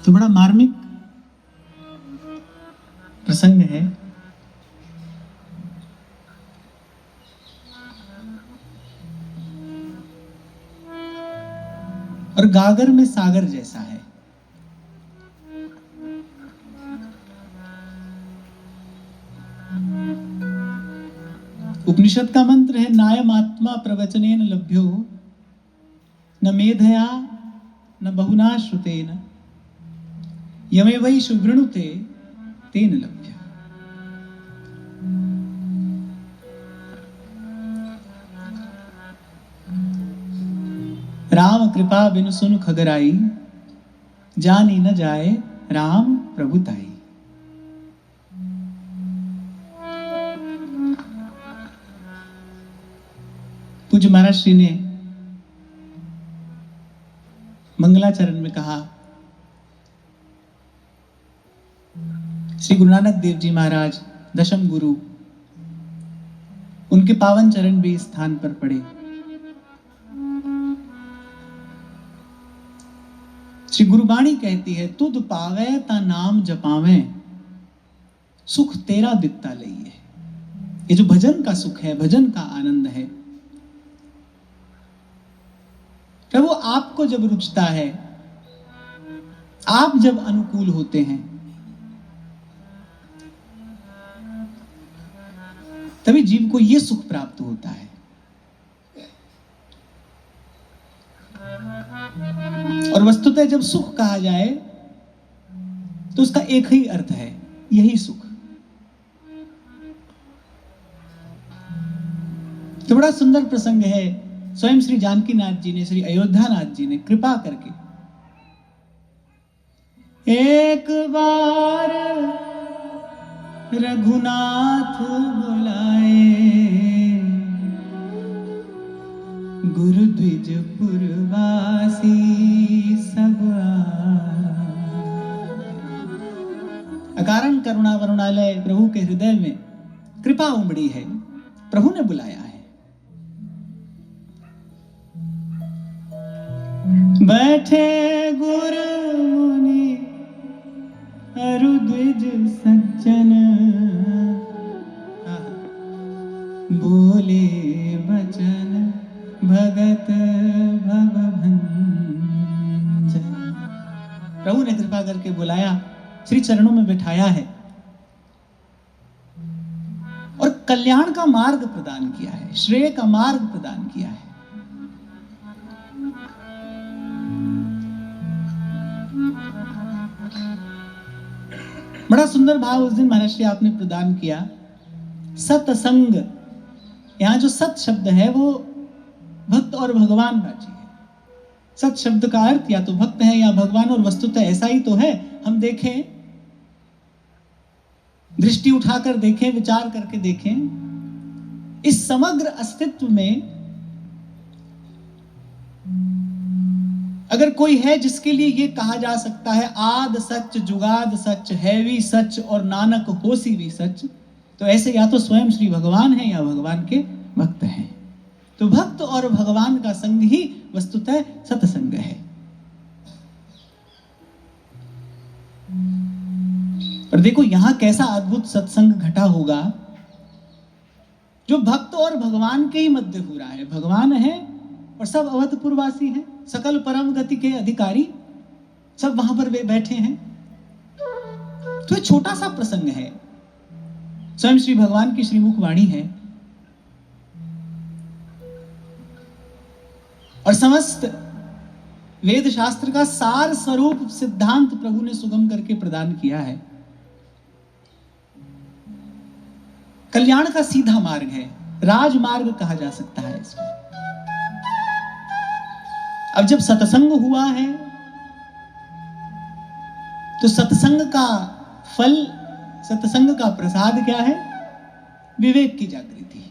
तो बड़ा मार्मिक प्रसंग है। और गागर में सागर जैसा है। उपनिषद का मंत्र है, नायम आत्मा प्रवचनेन लभ्यो न मेधया न बहुना श्रुतेन यमे वै सुवृणुते तेन लभ्य। राम कृपा बिनु सुन खगराई जानी न जाए राम प्रभुताई। पूज्य महाराज श्री ने मंगलाचरण में कहा, श्री गुरु नानक देव जी महाराज दशम गुरु, उनके पावन चरण भी इस स्थान पर पड़े। श्री गुरुबाणी कहती है, तुद पावे ता नाम जपावे सुख तेरा दित्ता लइए। ये जो भजन का सुख है, भजन का आनंद है, प्रभु आपको जब रुचता है, आप जब अनुकूल होते हैं, तभी जीव को यह सुख प्राप्त होता है। और वस्तुतः जब सुख कहा जाए तो उसका एक ही अर्थ है, यही सुख। तो बड़ा सुंदर प्रसंग है। स्वयं श्री जानकी नाथ जी ने, श्री अयोध्या नाथ जी ने कृपा करके एक बार रघुनाथ बुलाए गुरु द्विज पुरवासी सब अकारण करुणा वरुणालय प्रभु के हृदय में कृपा उमड़ी है, प्रभु ने बुलाया है। बैठे गुरु मुनि अरु द्विज सज्जन बोले बचन भगत भवभंजन। प्रभु ने कृपा करके बुलाया, श्री चरणों में बिठाया है और कल्याण का मार्ग प्रदान किया है, श्रेय का मार्ग प्रदान किया है। बड़ा सुंदर भाव उस दिन महाराज जी आपने प्रदान किया। सत्संग, यहां जो सत शब्द है वो भक्त और भगवान राजी है। सत शब्द का अर्थ या तो भक्त है या भगवान, और वस्तुतः ऐसा ही तो है। हम देखें, दृष्टि उठाकर देखें, विचार करके देखें, इस समग्र अस्तित्व में अगर कोई है जिसके लिए यह कहा जा सकता है आद सच, जुगाद सच, हैवी सच और नानक होसी भी सच, तो ऐसे या तो स्वयं श्री भगवान है या भगवान के भक्त हैं। तो भक्त और भगवान का संग ही वस्तुतः सत्संग है। और देखो यहां कैसा अद्भुत सत्संग घटा होगा जो भक्त और भगवान के ही मध्य हो रहा है। भगवान है और सब अवधपुरवासी हैं, सकल परम गति के अधिकारी, सब वहां पर वे बैठे हैं। तो ये छोटा सा प्रसंग है, स्वयं श्री भगवान की श्रीमुख वाणी है और समस्त वेद शास्त्र का सार स्वरूप सिद्धांत प्रभु ने सुगम करके प्रदान किया है। कल्याण का सीधा मार्ग है, राजमार्ग कहा जा सकता है इसको। अब जब सत्संग हुआ है तो सत्संग का फल, सत्संग का प्रसाद क्या है? विवेक की जागृति।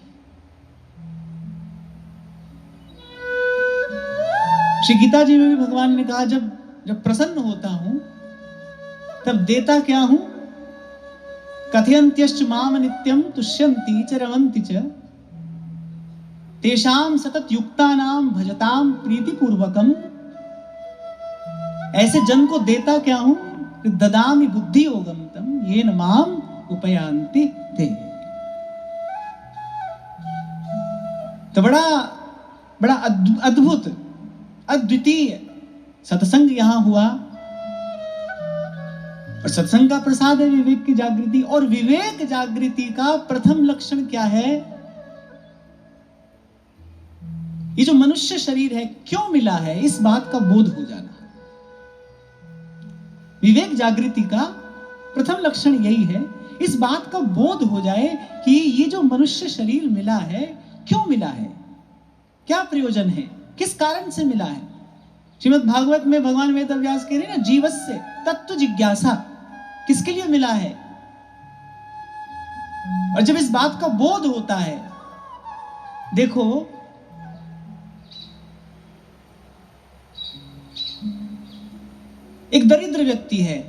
श्री गीता जी में भी भगवान ने कहा, जब प्रसन्न होता हूं तब देता क्या हूं? कथयन्त्यश्च माम नित्यम तुष्यन्ति च रमन्ति च तेषाम सतत युक्तानाम भजताम प्रीतिपूर्वकम। ऐसे जन को देता क्या हूं? ददामि बुद्धि योगम तम येन माम उपयान्ति ते। तो बड़ा अद्भुत अद्वितीय सत्संग यहां हुआ, और सत्संग का प्रसाद है विवेक की जागृति। और विवेक जागृति का प्रथम लक्षण क्या है? ये जो मनुष्य शरीर है क्यों मिला है, इस बात का बोध हो जाना। विवेक जागृति का प्रथम लक्षण यही है, इस बात का बोध हो जाए कि ये जो मनुष्य शरीर मिला है क्यों मिला है, क्या प्रयोजन है, किस कारण से मिला है। श्रीमद् भागवत में भगवान वेदव्यास कह रहे हैं ना, जीवस्य तत्व जिज्ञासा, किसके लिए मिला है। और जब इस बात का बोध होता है, देखो एक दरिद्र व्यक्ति है,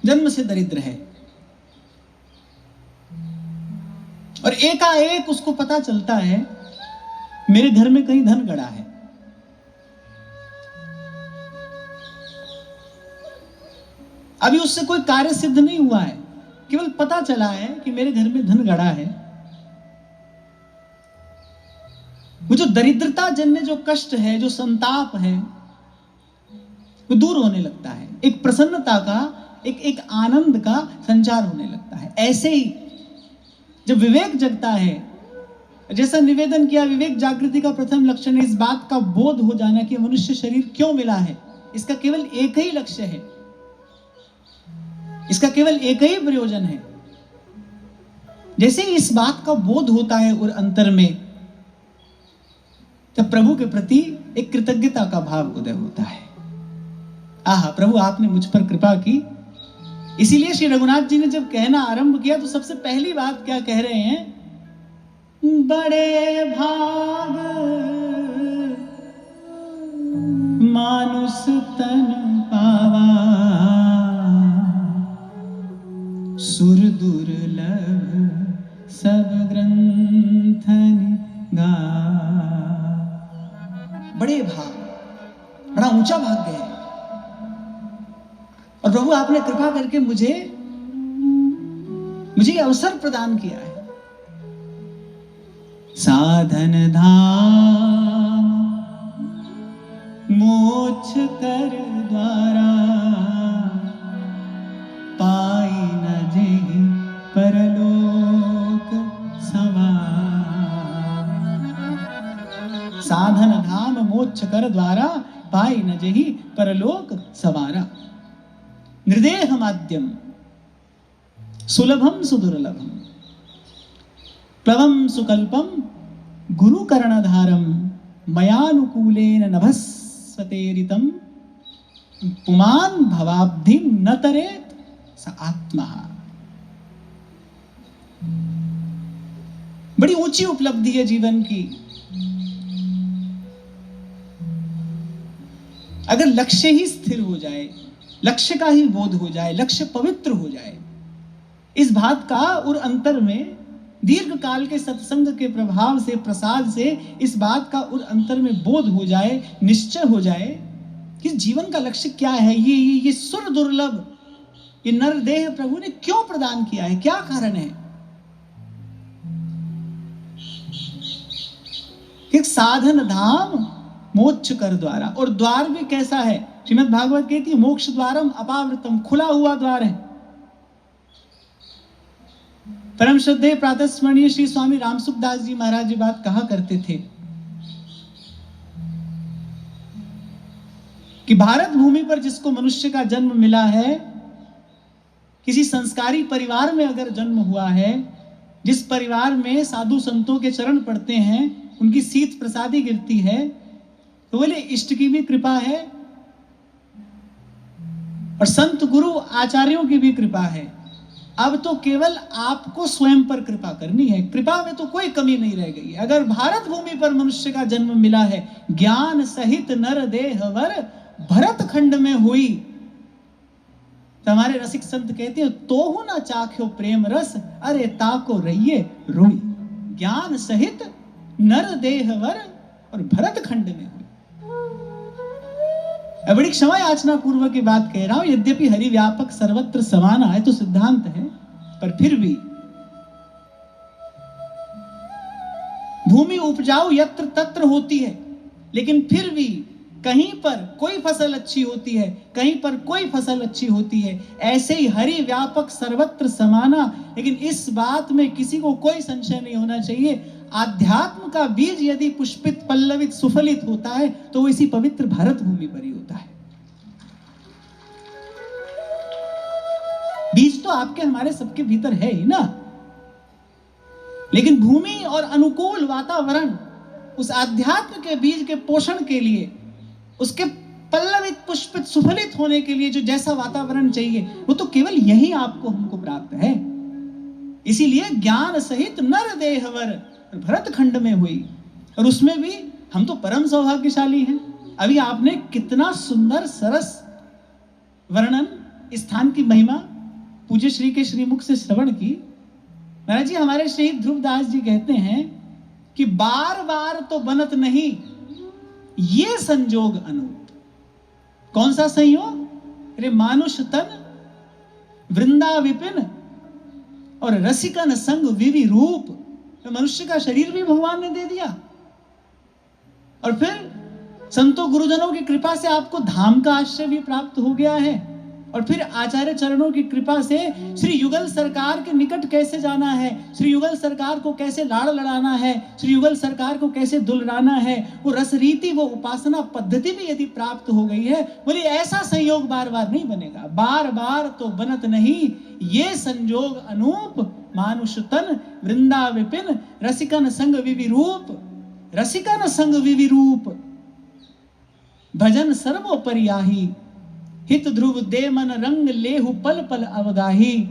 जन्म से दरिद्र है, और एकाएक उसको पता चलता है मेरे घर में कहीं धन गड़ा है। अभी उससे कोई कार्य सिद्ध नहीं हुआ है, केवल पता चला है कि मेरे घर में धन गड़ा है। वो जो दरिद्रता जन्य जो कष्ट है, जो संताप है, वो दूर होने लगता है। एक प्रसन्नता का, एक आनंद का संचार होने लगता है। ऐसे ही जब विवेक जगता है, जैसा निवेदन किया, विवेक जागृति का प्रथम लक्षण है इस बात का बोध हो जाना कि मनुष्य शरीर क्यों मिला है। इसका केवल एक ही लक्ष्य है, इसका केवल एक ही प्रयोजन है। जैसे ही इस बात का बोध होता है और अंतर में, तब प्रभु के प्रति एक कृतज्ञता का भाव उदय होता है। आहा, प्रभु आपने मुझ पर कृपा की। इसीलिए श्री रघुनाथ जी ने जब कहना आरंभ किया तो सबसे पहली बात क्या कह रहे हैं? बड़े भाग मानुष तन पावा, सुर दुर्लभ सब ग्रंथन गा। बड़े भाग, बड़ा ऊंचा भाग्य है। और प्रभु आपने कृपा करके मुझे ये अवसर प्रदान किया है। साधन धाम मोक्ष कर द्वारा, पाई न जेहि परलोक सवार। साधन धाम मोक्ष कर द्वारा, पाई न जेहि परलोक सवारा। निर्देह माध्यम सुलभम सुदुर्लभम, प्लवम सुकल्पम गुरु कर्णधारम, मयानुकूलेन नभस्वतेरितम, पुमान भवाब्धिम न तरेत स आत्मा। बड़ी ऊंची उपलब्धि है जीवन की। अगर लक्ष्य ही स्थिर हो जाए, लक्ष्य का ही बोध हो जाए, लक्ष्य पवित्र हो जाए, इस बात का और अंतर में दीर्घ काल के सत्संग के प्रभाव से, प्रसाद से इस बात का और अंतर में बोध हो जाए, निश्चय हो जाए कि जीवन का लक्ष्य क्या है। ये सुर दुर्लभ, ये नरदेह प्रभु ने क्यों प्रदान किया है, क्या कारण है। एक साधन धाम मोक्ष कर द्वारा, और द्वार भी कैसा है? श्रीमद् भागवत कहती है मोक्ष द्वारम अपावृतम, खुला हुआ द्वार है। परम श्रद्धेय प्रातः स्मरणीय श्री स्वामी रामसुखदास जी महाराज जी बात कहा करते थे कि भारत भूमि पर जिसको मनुष्य का जन्म मिला है, किसी संस्कारी परिवार में अगर जन्म हुआ है, जिस परिवार में साधु संतों के चरण पड़ते हैं, उनकी शीत प्रसादी गिरती है, तो बोले इष्ट की भी कृपा है और संत गुरु आचार्यों की भी कृपा है। अब तो केवल आपको स्वयं पर कृपा करनी है, कृपा में तो कोई कमी नहीं रह गई। अगर भारत भूमि पर मनुष्य का जन्म मिला है, ज्ञान सहित नर देहवर भरत खंड में हुई, तो हमारे रसिक संत कहते हैं तोहु ना चाख्यो प्रेम रस, अरे ताको रहिए रोई। ज्ञान सहित नर देहवर और भरत खंड में हुई। बड़ी क्षमा याचना पूर्वक की बात कह रहा हूं, यद्यपि हरि व्यापक सर्वत्र समान है तो सिद्धांत है, पर फिर भी भूमि उपजाऊ यत्र तत्र होती है, लेकिन फिर भी कहीं पर कोई फसल अच्छी होती है, कहीं पर कोई फसल अच्छी होती है। ऐसे ही हरि व्यापक सर्वत्र समाना। लेकिन इस बात में किसी को कोई संशय नहीं होना चाहिए, आध्यात्म का बीज यदि पुष्पित पल्लवित सुफलित होता है तो वो इसी पवित्र भारत भूमि पर ही होता है। बीज तो आपके हमारे सबके भीतर है ही ना, लेकिन भूमि और अनुकूल वातावरण उस आध्यात्म के बीज के पोषण के लिए, उसके पल्लवित पुष्पित सुफलित होने के लिए जो जैसा वातावरण चाहिए वो तो केवल यही आपको हमको प्राप्त है। इसीलिए ज्ञान सहित नर देहवर भरत खंड में हुई, और उसमें भी हम तो परम सौभाग्यशाली हैं। अभी आपने कितना सुंदर सरस वर्णन स्थान की महिमा पूज्य श्री के श्रीमुख से श्रवण की। महाराज जी, हमारे श्री ध्रुवदास जी कहते हैं कि बार बार तो बनत नहीं ये संजोग अनूप। कौन सा संयोग? अरे मानुष तन वृंदा विपिन और रसिकन संग विवि रूप। तो मनुष्य का शरीर भी भगवान ने दे दिया, और फिर संतों गुरुजनों की कृपा से आपको धाम का आश्रय भी प्राप्त हो गया है, और फिर आचार्य चरणों की कृपा से श्री युगल सरकार के निकट कैसे जाना है, श्री युगल सरकार को कैसे लाड़ लड़ाना है, श्री युगल सरकार को कैसे दुलराना है, वो रस रीति वो उपासना पद्धति भी यदि प्राप्त हो गई है, बोलिए ऐसा संयोग बार बार नहीं बनेगा। बार बार तो बनत नहीं ये संजोग अनूप। मानुष तन वृंदा विपिन रसिकन संग विवि रूप। रसिकन संग विवि रूप भजन सर्वोपरियाही। हित ध्रुव दे मन रंग लेहु पल पल अवगाही।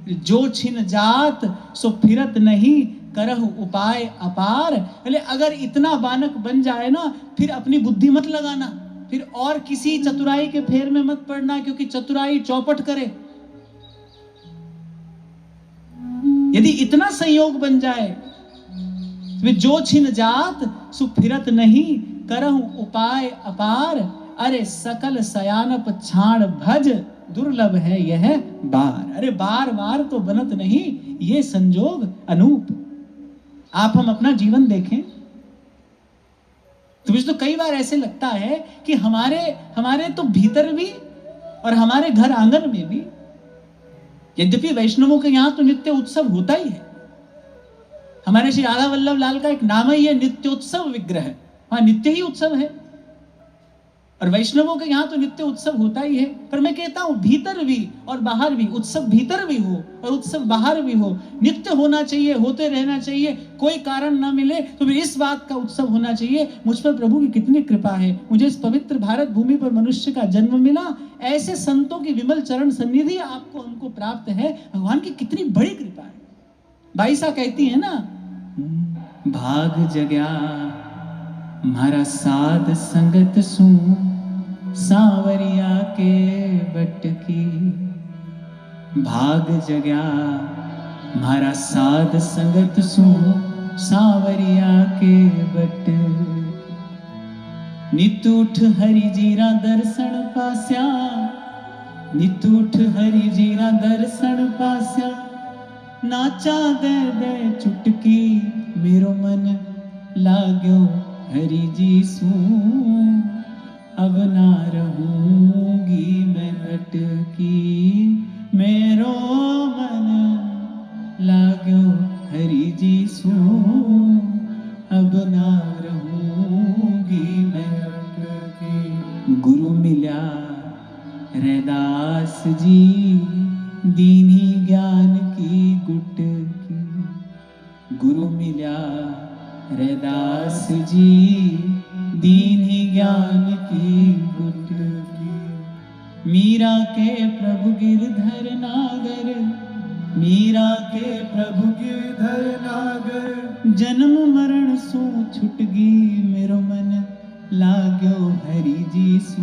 जो छिन जात सो फिरत नहीं करहु उपाय अपार। बोले अगर इतना बानक बन जाए ना, फिर अपनी बुद्धि मत लगाना, फिर और किसी चतुराई के फेर में मत पड़ना, क्योंकि चतुराई चौपट करे। यदि इतना संयोग बन जाए, जो छिन जात सो फिरत नहीं करहु उपाय अपार। अरे सकल सयानप छाण भज दुर्लभ है यह बार। अरे बार बार तो बनत नहीं ये संजोग अनूप। आप हम अपना जीवन देखें तो मुझे तो कई बार ऐसे लगता है कि हमारे तो भीतर भी और हमारे घर आंगन में भी, यद्यपि वैष्णवों के यहां तो नित्य उत्सव होता ही है। हमारे श्री राधा वल्लभ लाल का एक नाम ही है नित्योत्सव विग्रह, वहां नित्य ही उत्सव है, और वैष्णवों के यहाँ तो नित्य उत्सव होता ही है। पर मैं कहता हूं भीतर भी और बाहर भी उत्सव, भीतर भी हो और उत्सव बाहर भी हो, नित्य होना चाहिए, होते रहना चाहिए। कोई कारण ना मिले तो भी इस बात का उत्सव होना चाहिए, मुझ पर प्रभु की कितनी कृपा है, मुझे इस पवित्र भारत भूमि पर मनुष्य का जन्म मिला, ऐसे संतों की विमल चरण सन्निधि आपको हमको प्राप्त है। भगवान की कितनी बड़ी कृपा है। बाईसा कहती है ना, भाग जग्या मारा साध संगत सू सांवरिया के बट की। भाग जग्या मारा साध संगत सू सांवरिया के बट। नितूठ हरि जीरा दर्शन पास्या, नितूठ हरि जीरा दर्शन पास्या। नाचा दे दे चुटकी मेरो मन लाग्यो हरि जी सू। अब ना रहूंगी मैं अटकी मेरो मन लाग्यो हरि जी सू। अब ना रहूंगी मैं अटकी। गुरु मिल्या रैदास जी दीनी ज्ञान की गुट की। गुरु मिल्या रैदास जी दीनी ज्ञान की गुट की। मीरा के प्रभु गिरधर नागर, मीरा के प्रभु गिरधर नागर। जन्म मरण सो छुटगी मेरो मन लाग्यो हरि जी सू।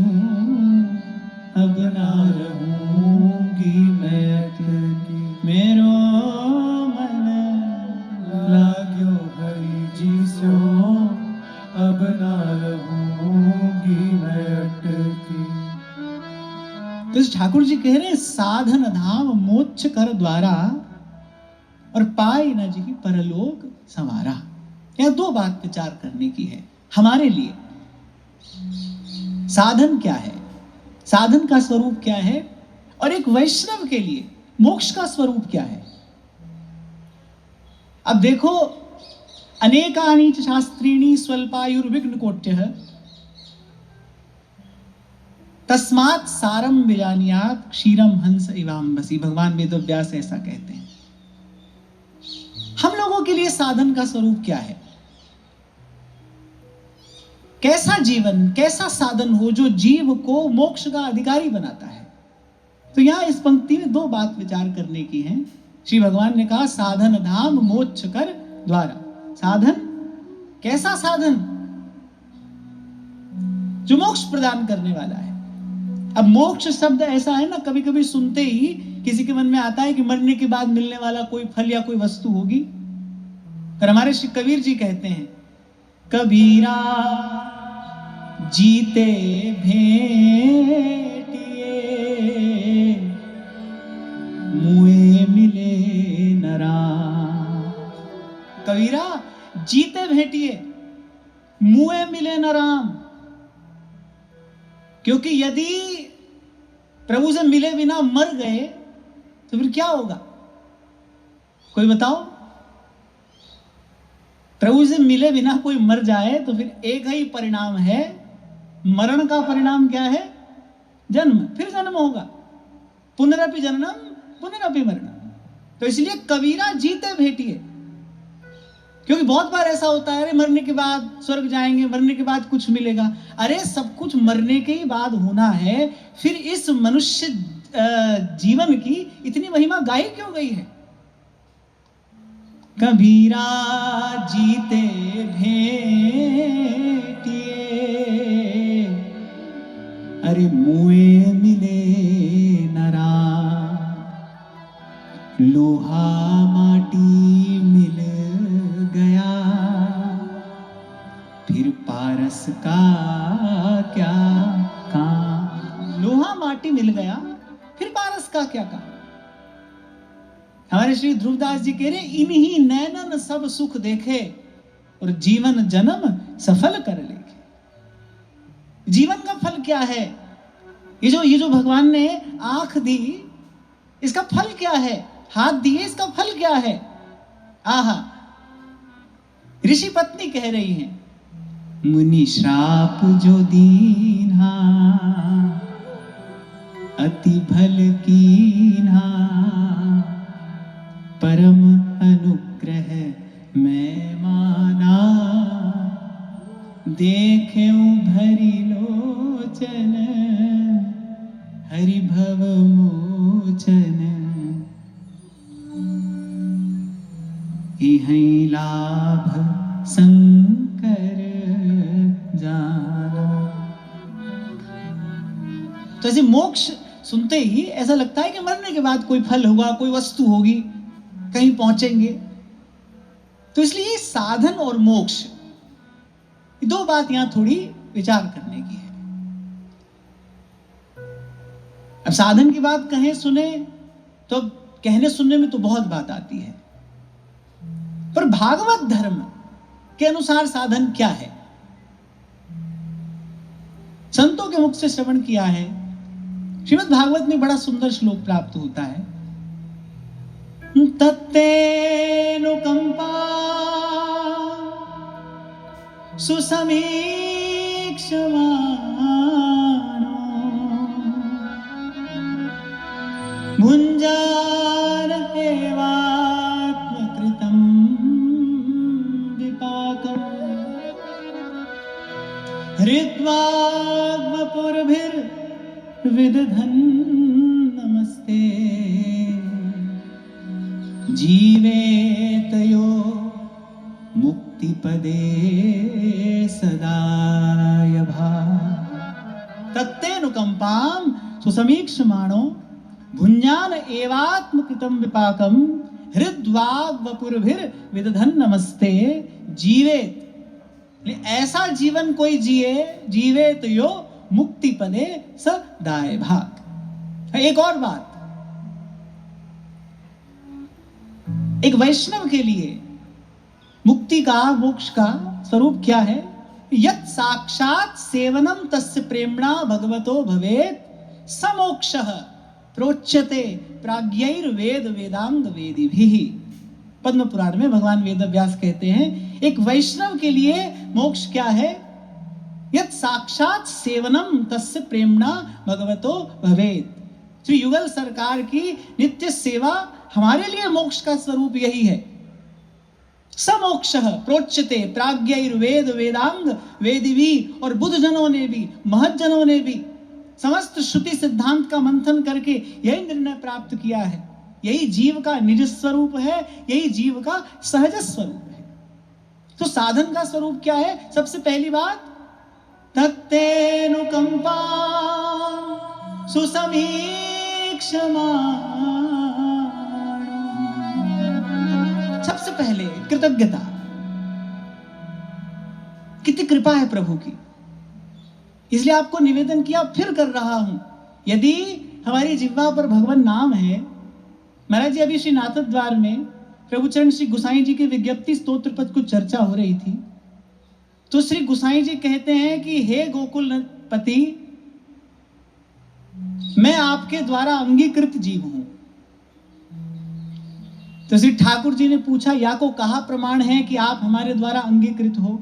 अब ना रहूंगी मैं अटकी मेरो मन लाग्यो हरि जी सू। अब ना रहूंगी मैं अटकी। ठाकुर जी कह रहे हैं साधन धाम मोक्ष कर द्वारा और पाए न जी परलोक संवारा। यह दो बात विचार करने की है हमारे लिए। साधन क्या है, साधन का स्वरूप क्या है, और एक वैष्णव के लिए मोक्ष का स्वरूप क्या है। अब देखो, अनेकानि च शास्त्रीणि स्वल्पायुर्विघ्न कोट्यः तस्मात् सारम विजानीयात् क्षीरम हंस इवाम्बसी। भगवान वेदव्यास ऐसा कहते हैं। हम लोगों के लिए साधन का स्वरूप क्या है, कैसा जीवन, कैसा साधन हो जो जीव को मोक्ष का अधिकारी बनाता है। तो यहां इस पंक्ति में दो बात विचार करने की है। श्री भगवान ने कहा साधन धाम मोक्ष कर द्वारा। साधन, कैसा साधन, जो मोक्ष प्रदान करने वाला है। अब मोक्ष शब्द ऐसा है ना, कभी कभी सुनते ही किसी के मन में आता है कि मरने के बाद मिलने वाला कोई फल या कोई वस्तु होगी। पर हमारे श्री कबीर जी कहते हैं, कबीरा जीते भेंटिए मुए मिले नरा। कबीरा जीते भेंटिए मुए मिले न राम। क्योंकि यदि प्रभु से मिले बिना मर गए तो फिर क्या होगा, कोई बताओ। प्रभु से मिले बिना कोई मर जाए तो फिर एक ही परिणाम है, मरण का परिणाम क्या है, जन्म, फिर जन्म होगा, पुनरपि जन्म पुनरपि मरणम। तो इसलिए कबीरा जीते भेंटिए, क्योंकि बहुत बार ऐसा होता है, अरे मरने के बाद स्वर्ग जाएंगे, मरने के बाद कुछ मिलेगा। अरे सब कुछ मरने के ही बाद होना है, फिर इस मनुष्य जीवन की इतनी महिमा गाई क्यों गई है। कबीरा जीते भेंटिए अरे मुए मिले नरा। लोहा माटी मिल गया फिर पारस का क्या काम। लोहा माटी मिल गया फिर पारस का क्या काम। हमारे श्री ध्रुवदास जी कह रहे, इन्हीं नैनन सब सुख देखे और जीवन जन्म सफल कर लेके। जीवन का फल क्या है, ये जो भगवान ने आंख दी, इसका फल क्या है, हाथ दिए, इसका फल क्या है। आहा, ऋषि पत्नी कह रही हैं, मुनि श्राप जो दीन्हा अति भल कीन्हा परम अनुग्रह मैं माना। देखें भरी लोचन हरि भव मोचन। इहि लाभ शंकर जाना। तो ऐसे मोक्ष सुनते ही ऐसा लगता है कि मरने के बाद कोई फल होगा, कोई वस्तु होगी, कहीं पहुंचेंगे। तो इसलिए साधन और मोक्ष, दो बात यहां थोड़ी विचार करने की है। अब साधन की बात कहें सुने तो कहने सुनने में तो बहुत बात आती है, पर भागवत धर्म के अनुसार साधन क्या है, संतों के मुख से श्रवण किया है। श्रीमद् भागवत में बड़ा सुंदर श्लोक प्राप्त होता है, तत्तेनुकंपा सुसमीक्षमानो भुञ्जान एवात्मकृतं विपाकम् हृत्वा वपुर्भिर्विदधन् नमस्ते जीवेतयो मुक्तिपदे सदाय भा। तत्तेनुकंपां सुसमीक्षमाणो भुञ्जान एवात्मकृतं विपाकं हृद्वाग वपुर्भिर्विदधन् नमस्ते जीवेत। ऐसा जीवन कोई जिए, जीवेत यो मुक्ति पदे सदाय भाग। एक और बात, एक वैष्णव के लिए मुक्ति का, मोक्ष का स्वरूप क्या है? यत् साक्षात सेवनम तस्य प्रेमणा भगवतो भवेत् समोक्षः प्रोच्यते प्राज्ञैर्वेद वेदांग वेदिभिः। पद्म पुराण में भगवान वेदव्यास कहते हैं एक वैष्णव के लिए मोक्ष क्या है? यत् साक्षात सेवनम तस्य प्रेमणा भगवतो भवेत्। श्री युगल सरकार की नित्य सेवा हमारे लिए मोक्ष का स्वरूप यही है। समोक्षः प्रोच्यते प्राज्ञैर्वेद वेदांग वेदिभिः। और बुद्ध जनों ने भी, महत जनों ने भी समस्त श्रुति सिद्धांत का मंथन करके यही निर्णय प्राप्त किया है, यही जीव का निज स्वरूप है, यही जीव का सहज स्वरूप है। तो साधन का स्वरूप क्या है? सबसे पहली बात, तत्तेनुकंपा सुसमीक्षमा। सबसे पहले कृतज्ञता। कितनी कृपा है प्रभु की, इसलिए आपको निवेदन किया, फिर कर रहा हूं। यदि हमारी जिह्वा पर भगवान नाम है, महाराज जी अभी श्री नाथ द्वार में प्रभुचरण श्री गुसाई जी के विज्ञप्ति स्तोत्र पर कुछ चर्चा हो रही थी, तो श्री गुसाई जी कहते हैं कि हे गोकुल पति, मैं आपके द्वारा अंगीकृत जीव हूं। तो श्री ठाकुर जी ने पूछा, या को कहा प्रमाण है कि आप हमारे द्वारा अंगीकृत हो?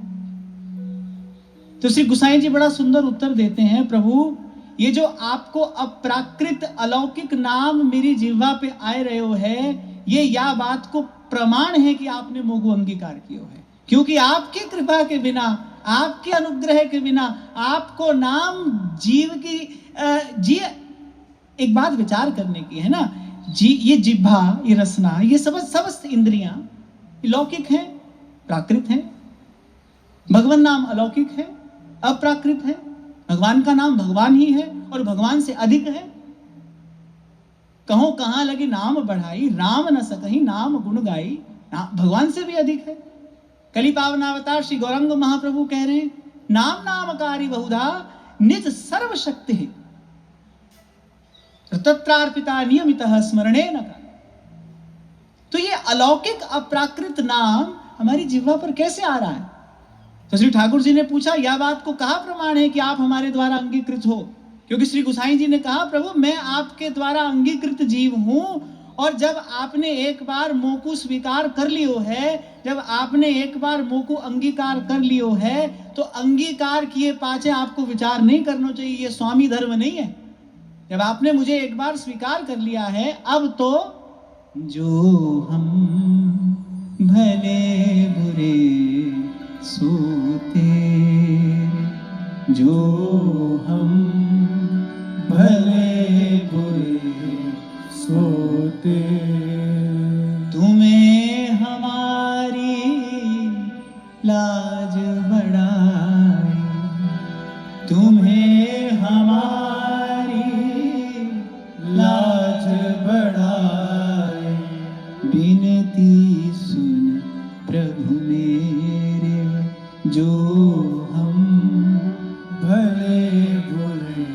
तो श्री गुसाई जी बड़ा सुंदर उत्तर देते हैं, प्रभु ये जो आपको अप्राकृत अलौकिक नाम मेरी जिह्वा पे आए रहे हो है, ये या बात को प्रमाण है कि आपने मोगु अंगीकार किया है। क्योंकि आपकी कृपा के बिना, आपके अनुग्रह के बिना, आपको नाम जीव की जी एक बात विचार करने की है ना जी, ये जिह्वा, ये रसना, ये समस्त इंद्रियां लौकिक हैं, प्राकृत हैं। भगवान नाम अलौकिक है, अप्राकृत है। भगवान का नाम भगवान ही है और भगवान से अधिक है। कहो कहां लगी नाम बढ़ाई, राम न सकही नाम गुण गाई। भगवान से भी अधिक है। कली पावनावतार श्री गौरंग महाप्रभु कह रहे हैं, नाम नामकारी बहुधा निज सर्वशक्ति है, तत्रार्पिता नियमितः स्मरणेन। तो ये अलौकिक अप्राकृत नाम हमारी जिह्वा पर कैसे आ रहा है? तो श्री ठाकुर जी ने पूछा, यह बात को कहा प्रमाण है कि आप हमारे द्वारा अंगीकृत हो? क्योंकि श्री गुसाई जी ने कहा, प्रभु मैं आपके द्वारा अंगीकृत जीव हूं, और जब आपने एक बार मोकु स्वीकार कर लियो है, जब आपने एक बार मोकु अंगीकार कर लियो है, तो अंगीकार किए पाछे आपको विचार नहीं करना चाहिए, ये स्वामी धर्म नहीं है। जब आपने मुझे एक बार स्वीकार कर लिया है, अब तो जो हम भले बुरे सोते, जो हम भले बुरे सोते, तुम्हें हमारी लाज बढ़ाई, तुम्हें हमारी लाज बढ़ाई। बिनती सुन प्रभु मेरे, जो हम भले बुरे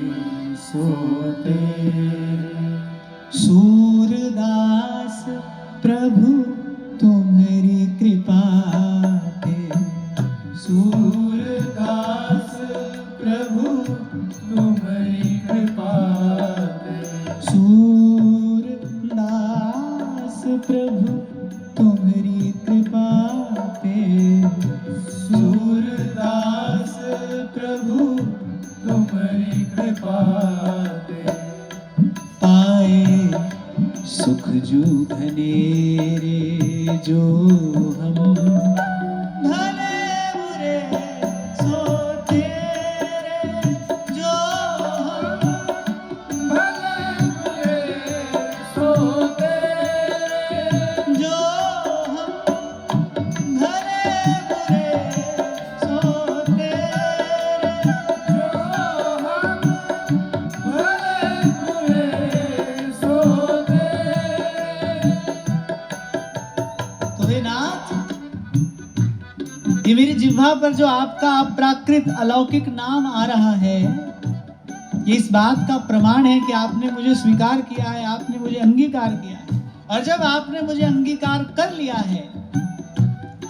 सोते। सूरदास प्रभु तुम्हारी कृपा पे, सूरदास प्रभु तुम्हारी कृपा पे, सूरदास प्रभु तुम्हारी कृपा पे, सूरदास प्रभु तुम्हारी कृपा पे। पाए सुख जो घनेरे, जो हम भले बुरे सोते रे, जो हम भले बुरे सोते, जो हम भले बुरे सोते, जो हम भले बुरे सोते। तो हे नाथ, ये मेरी जिह्वा पर जो आपका अप्राकृत अलौकिक नाम आ रहा है, ये इस बात का प्रमाण है कि आपने मुझे स्वीकार किया है, आपने मुझे अंगीकार किया है। और जब आपने मुझे अंगीकार कर लिया है,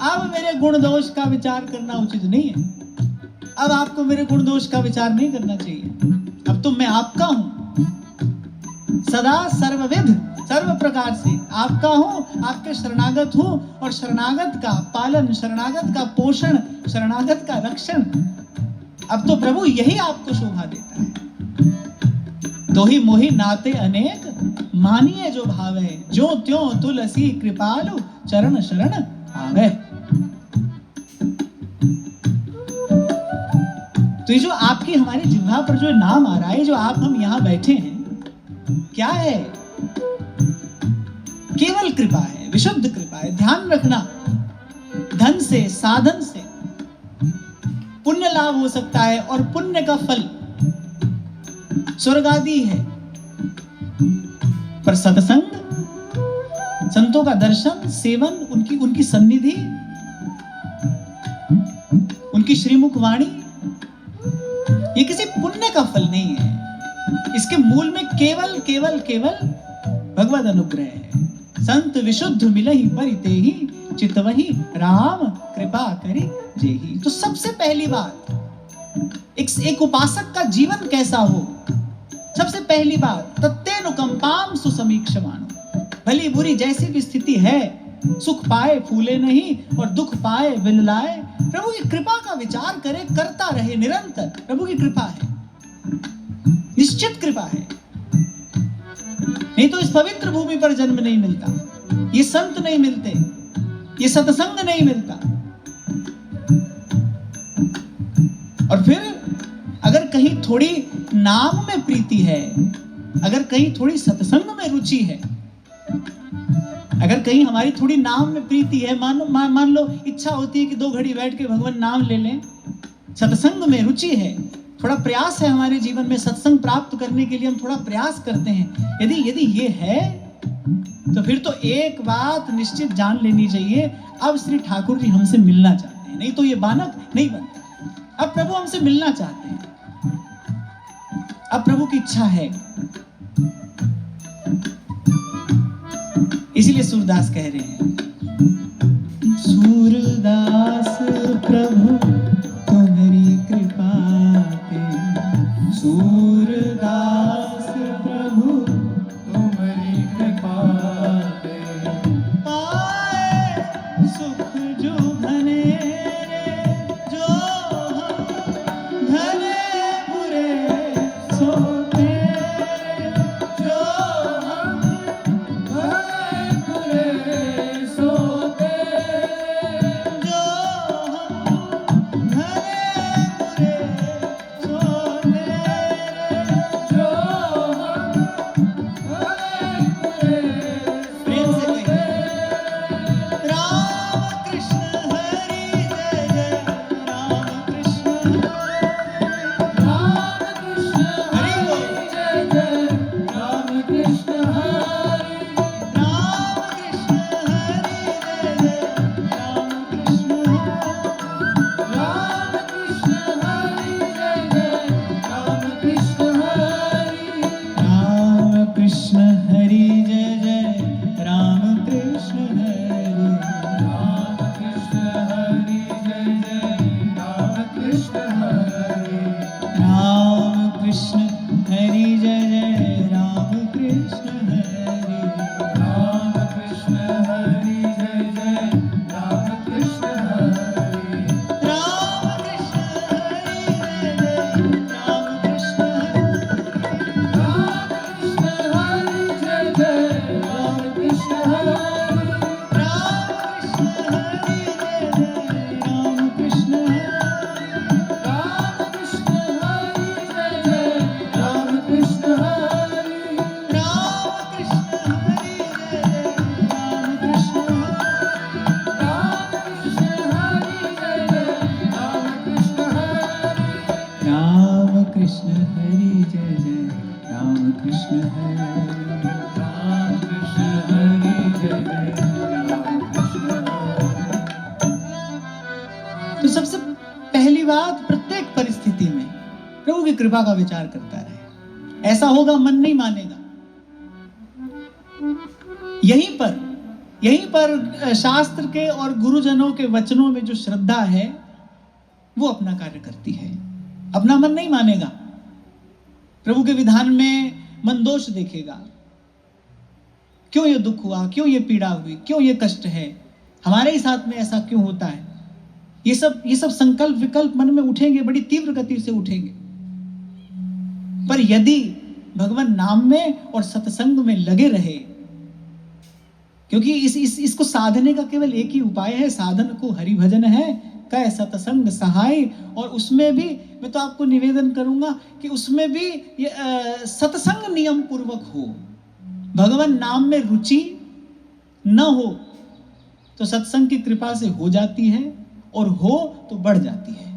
अब मेरे गुण दोष का विचार करना उचित नहीं है। अब आपको मेरे गुण दोष का विचार नहीं करना चाहिए। अब तो मैं आपका हूं, सदा सर्वविध सर्व प्रकार से आपका हूं, आपके शरणागत हूं, और शरणागत का पालन, शरणागत का पोषण, शरणागत का रक्षण, अब तो प्रभु यही आपको शोभा देता है। तो ही मोहि नाते अनेक मानिए जो भावे, जो त्यों तुलसी कृपालु चरण शरण आवे। तो ये जो आपकी हमारी जिह्वा पर जो नाम आ रहा है, जो आप हम यहां बैठे हैं, क्या है? केवल कृपा है, विशुद्ध कृपा है। ध्यान रखना, धन से, साधन से पुण्य लाभ हो सकता है, और पुण्य का फल स्वर्ग आदि है, पर सत्संग, संतों का दर्शन, सेवन, उनकी सन्निधि, उनकी श्रीमुख वाणी, ये किसी पुण्य का फल नहीं है। इसके मूल में केवल केवल केवल भगवद अनुग्रह है। संत विशुद्ध मिलहि परितेहि, चितवहि राम कृपा करि जेहि। तो सबसे पहली बात, एक उपासक का जीवन कैसा हो, सबसे पहली बात, तत्तेनुकंपाम सुसमीक्षमाणो। भली बुरी जैसी भी स्थिति है, सुख पाए फूले नहीं और दुख पाए बिललाए। प्रभु की कृपा का विचार करे, करता रहे निरंतर। प्रभु की कृपा है, निश्चित कृपा है, नहीं तो इस पवित्र भूमि पर जन्म नहीं मिलता, ये संत नहीं मिलते, ये सत्संग नहीं मिलता। और फिर अगर कहीं थोड़ी नाम में प्रीति है, अगर कहीं थोड़ी सत्संग में रुचि है, अगर कहीं हमारी थोड़ी नाम में प्रीति है, मान लो इच्छा होती है कि 2 घड़ी बैठ के भगवान नाम ले लें, सत्संग में रुचि है, थोड़ा प्रयास है हमारे जीवन में सत्संग प्राप्त करने के लिए, हम थोड़ा प्रयास करते हैं, यदि ये है, तो फिर तो एक बात निश्चित जान लेनी चाहिए, अब श्री ठाकुर जी हमसे मिलना चाहते हैं, नहीं तो ये बालक नहीं बनता। अब प्रभु हमसे मिलना चाहते हैं, अब प्रभु की इच्छा है। इसीलिए सूरदास कह रहे हैं, सूरदास प्रभु तुम्हारी कृपा पे, सूरदास प्रभु तुम्हारी कृपा पे, पाए सुख जो घने जो हम घने बुरे सोते, जो हम घने बुरे सोते, जो हम घने बुरे सोते, जो हम घने बुरे। प्रेम से कहिए, राम कृष्ण हरि जय जय, राम कृष्ण राम कृष्ण हरि जय जय, राम कृष्ण हरि, राम कृष्ण हरि जय जय, राम कृष्ण राम कृष्ण हरि जय जय, राम कृष्ण हरि, राम कृष्ण हरि जय जय, राम कृष्ण हरि, राम कृष्ण हरि जय जय, राम कृष्ण हरि, राम कृष्ण हरि जय जय, राम कृष्ण हरि, राम कृष्ण हरि जय जय, राम कृष्ण हरि, राम कृष्ण हरि जय जय, राम कृष्ण हरि, राम कृष्ण हरि जय जय, राम कृष्ण हरि, राम कृष्ण हरि जय जय, राम कृष्ण हरि, राम कृष्ण हरि जय जय, राम कृष्ण हरि, राम कृष्ण हरि जय जय, राम कृष्ण हरि, राम कृष्ण हरि जय जय, राम कृष्ण हरि, राम कृष्ण हरि जय जय, राम कृष्ण हरि, राम कृष्ण हरि जय जय, राम कृष्ण हरि। तो सबसे पहली बात, प्रत्येक परिस्थिति में प्रभु की कृपा का विचार करता रहे। ऐसा होगा मन नहीं मानेगा। यहीं पर शास्त्र के और गुरुजनों के वचनों में जो श्रद्धा है वो अपना कार्य करती है। अपना मन नहीं मानेगा, प्रभु के विधान में मन दोष देखेगा, क्यों ये दुख हुआ, क्यों ये पीड़ा हुई, क्यों ये कष्ट है, हमारे ही साथ में ऐसा क्यों होता है। ये सब संकल्प विकल्प मन में उठेंगे, बड़ी तीव्र गति से उठेंगे। पर यदि भगवान नाम में और सत्संग में लगे रहे, क्योंकि इसको साधने का केवल एक ही उपाय है, साधन को हरि भजन है, कह सत्संग सहाय। और उसमें भी मैं तो आपको निवेदन करूंगा कि उसमें भी सत्संग नियम पूर्वक हो। भगवान नाम में रुचि न हो तो सत्संग की कृपा से हो जाती है, और हो तो बढ़ जाती है।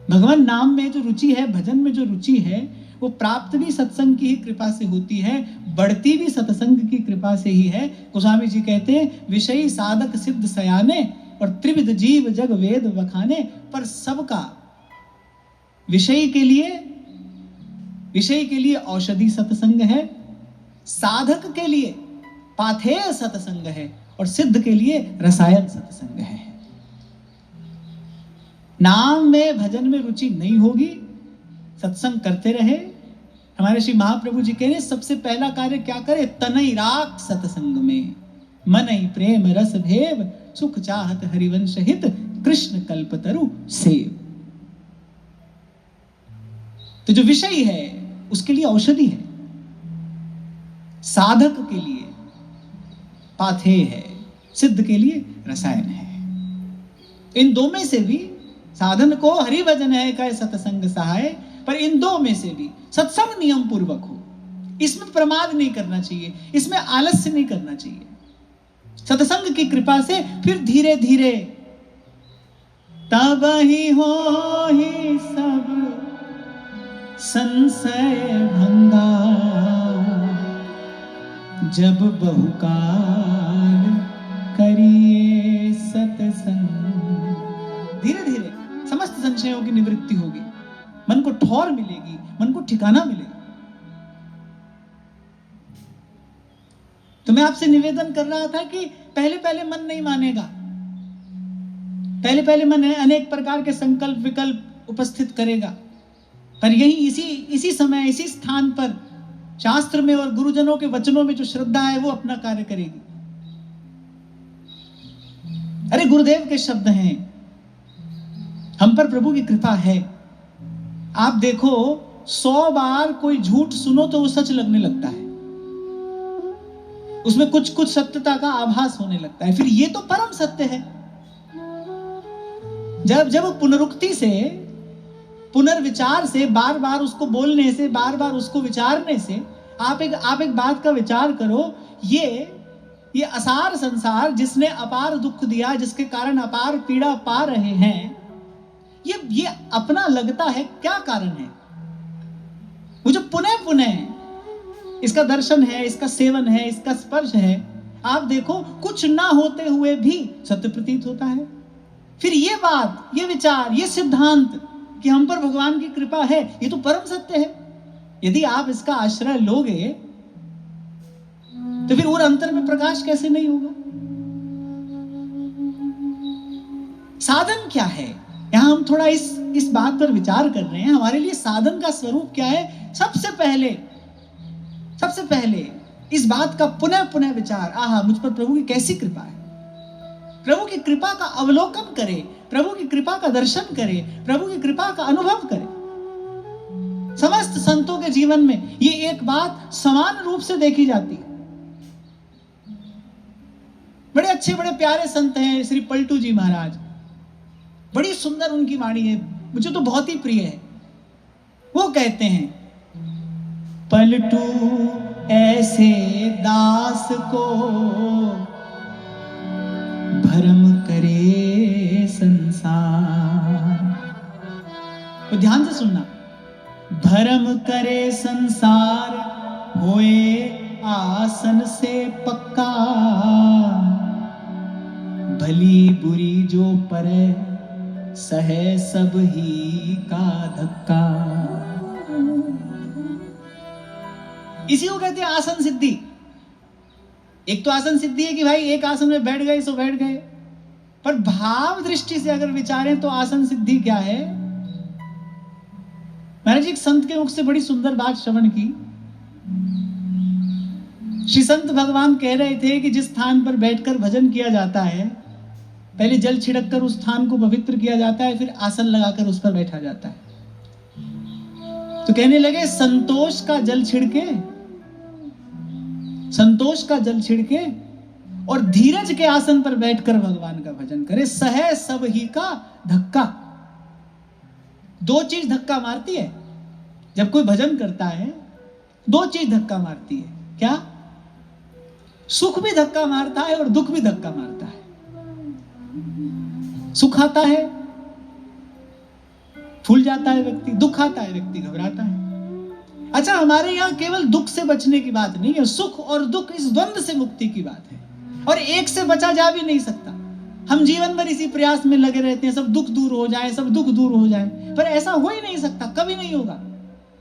भगवान नाम में जो रुचि है, भजन में जो रुचि है, वो प्राप्त भी सत्संग की ही कृपा से होती है, बढ़ती भी सत्संग की कृपा से ही है। गोस्वामी जी कहते हैं, विषयी साधक सिद्ध सयाने और त्रिविध जीव जग वेद बखाने। पर सबका विषय के लिए औषधि सत्संग है, साधक के लिए पाथेय सत्संग है, और सिद्ध के लिए रसायन सत्संग है। नाम में भजन में रुचि नहीं होगी, सत्संग करते रहे। हमारे श्री महाप्रभु जी कह रहे सबसे पहला कार्य क्या करे, तनई राख सत्संग में, मनई प्रेम रस भेव, सुख चाहत हरिवंश हित, कृष्ण कल्पतरु सेव। तो जो विषय है उसके लिए औषधि है, साधक के लिए पाथेय है, सिद्ध के लिए रसायन है। इन दो में से भी, साधन को हरि भजन है कह सत्संग सहाय, पर इन दो में से भी सत्संग नियम पूर्वक हो। इसमें प्रमाद नहीं करना चाहिए, इसमें आलस्य नहीं करना चाहिए। सत्संग की कृपा से फिर धीरे धीरे तब ही हो ही सब संशय भंगा, जब बहुकाल करिए सत्संग। धीरे धीरे समस्त संशयों की निवृत्ति होगी, मन को ठौर मिलेगी, मन को ठिकाना मिलेगा। तो मैं आपसे निवेदन कर रहा था कि पहले पहले मन नहीं मानेगा, पहले पहले मन अनेक प्रकार के संकल्प विकल्प उपस्थित करेगा, पर यही इसी समय इसी स्थान पर शास्त्र में और गुरुजनों के वचनों में जो श्रद्धा है वो अपना कार्य करेगी। अरे गुरुदेव के शब्द हैं, हम पर प्रभु की कृपा है। आप देखो 100 बार कोई झूठ सुनो तो वो सच लगने लगता है, उसमें कुछ सत्यता का आभास होने लगता है। फिर ये तो परम सत्य है। जब पुनरुक्ति से, पुनर्विचार से, बार बार उसको बोलने से, बार बार उसको विचारने से, आप एक बात का विचार करो, ये असार संसार जिसने अपार दुख दिया, जिसके कारण अपार पीड़ा पा रहे हैं, ये अपना लगता है, क्या कारण है? वो जो पुनः पुनः इसका दर्शन है, इसका सेवन है, इसका स्पर्श है, आप देखो कुछ ना होते हुए भी सत्य प्रतीत होता है। फिर ये बात, ये विचार, ये सिद्धांत कि हम पर भगवान की कृपा है, ये तो परम सत्य है। यदि आप इसका आश्रय लोगे तो फिर और अंतर में प्रकाश कैसे नहीं होगा? साधन क्या है? यहां हम थोड़ा इस बात पर विचार कर रहे हैं। हमारे लिए साधन का स्वरूप क्या है? सबसे पहले इस बात का पुनः पुनः विचार, आहा मुझ पर प्रभु की कैसी कृपा है, प्रभु की कृपा का अवलोकन करे, प्रभु की कृपा का दर्शन करे, प्रभु की कृपा का अनुभव करे। समस्त संतों के जीवन में ये एक बात समान रूप से देखी जाती है। बड़े अच्छे बड़े प्यारे संत हैं श्री पलटू जी महाराज, बड़ी सुंदर उनकी वाणी है, मुझे तो बहुत ही प्रिय है। वो कहते हैं, पलटू ऐसे दास को भरम करे संसार। तो ध्यान से सुनना, भरम करे संसार होए आसन से पक्का, भली बुरी जो परे सहे सब ही का धक्का। इसी को कहते हैं आसन सिद्धि। एक तो आसन सिद्धि है कि भाई एक आसन में बैठ गए सो बैठ गए, पर भाव दृष्टि से अगर विचारें तो आसन सिद्धि क्या है। महाराज जी एक संत के मुख से बड़ी सुंदर बात श्रवण की। श्री संत भगवान कह रहे थे कि जिस स्थान पर बैठकर भजन किया जाता है, पहले जल छिड़क कर उस स्थान को पवित्र किया जाता है, फिर आसन लगाकर उस पर बैठा जाता है। तो कहने लगे संतोष का जल छिड़के, संतोष का जल छिड़के और धीरज के आसन पर बैठकर भगवान का भजन करे। सह सब ही का धक्का। दो चीज धक्का मारती है जब कोई भजन करता है, दो चीज धक्का मारती है। क्या? सुख भी धक्का मारता है और दुख भी धक्का मारता है। सुख आता है फूल जाता है व्यक्ति, दुख आता है व्यक्ति घबराता है। अच्छा, हमारे यहां केवल दुख से बचने की बात नहीं है, सुख और दुख इस द्वंद्व से मुक्ति की बात है, और एक से बचा जा भी नहीं सकता। हम जीवन भर इसी प्रयास में लगे रहते हैं, सब दुख दूर हो जाए, सब दुख दूर हो जाए, पर ऐसा हो ही नहीं सकता, कभी नहीं होगा।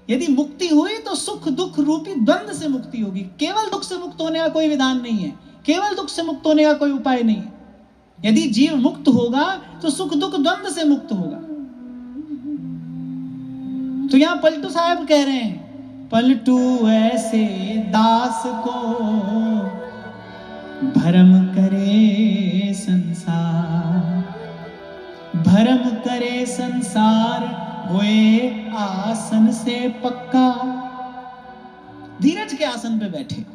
यदि मुक्ति हुई तो सुख दुख रूपी द्वंद्व से मुक्ति होगी। केवल दुख से मुक्त होने का कोई विधान नहीं है, केवल दुख से मुक्त होने का कोई उपाय नहीं है। यदि जीव मुक्त होगा तो सुख दुख द्वंद्व से मुक्त होगा। तो यहां पलटू साहब कह रहे हैं, पलटू ऐसे दास को भरम करे संसार, भरम करे संसार होए आसन से पक्का। धीरज के आसन पे बैठे,